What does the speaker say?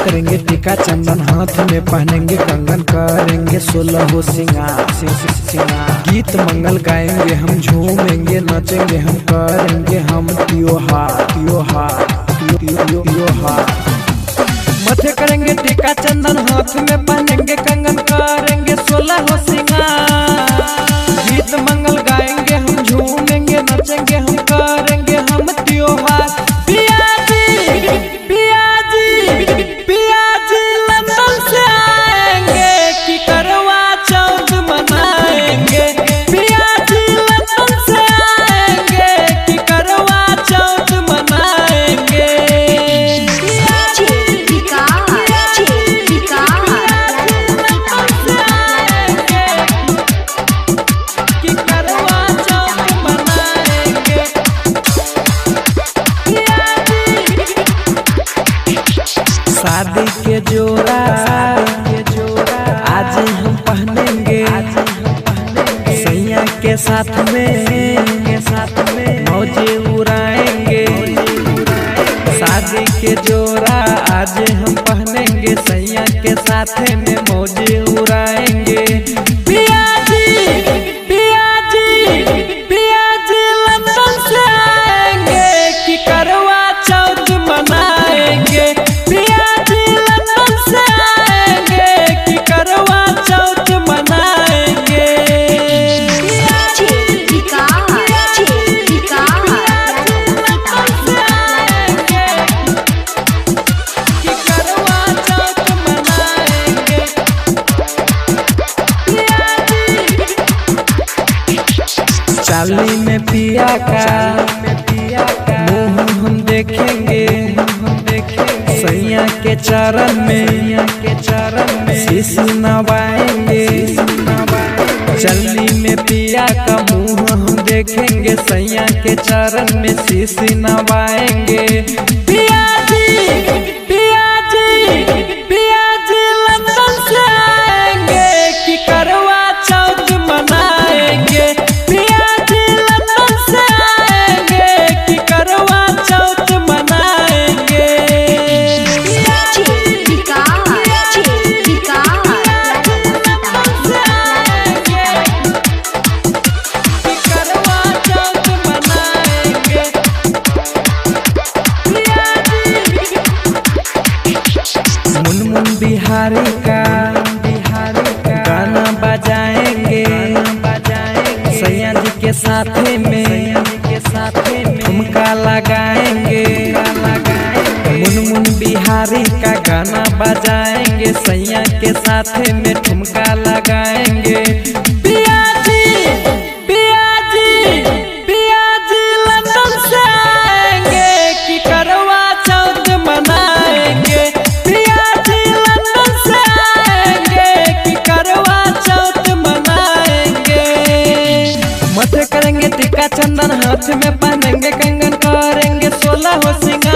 करेंगे टीका चंदन, हाथ में पहनेंगे कंगन, करेंगे 16 हो सिंगार। गीत मंगल गाएंगे हम, झूमेंगे नाचेंगे हम, करेंगे हम त्योहार। मथे करेंगे टीका चंदन, हाथ में पहनेंगे कंगन, करेंगे 16 हो सिंगार। गीत मंगल गाएंगे हम, झूमेंगे नाचेंगे हम, करेंगे हम त्योहार। पियाजी लंदन से आएंगे कि करवा चौथ मनाएंगे। पियाजी लंदन से आएंगे कि करवा चौथ मनाएंगे। शादी के जोड़ा आज हम पहनेंगे, सैया के साथ में मौजे उड़ाएंगे। शादी के जोड़ा आज हम पहनेंगे, सैया के साथ में मौजे उड़ाएंगे। पियाजी लंदन से आएंगे कि करवा चौथ मनाएंगे। चाली में पिया का मुँह हम देखेंगे, सैया के चरण में शीश नवाएंगे। चाली में पिया का मुँह हम देखेंगे, सैया के चरण में शीश नवाएंगे। पियाजी लंदन से आएंगे कि करवा चौथ मनाएंगे। बिहारी का गाना बजाएंगे, सैया जी के साथ में ठुमका लगाएंगे। मुनमुन बिहारी का गाना बजाएंगे, सैया के साथ में ठुमका लगाएंगे। पियाजी लंदन से आएंगे कि करवा चौथ मनाएंगे। मथे करेंगे टीका चंदन, हाथ में पहनेंगे कंगन, करेंगे 16 हो सिंगार।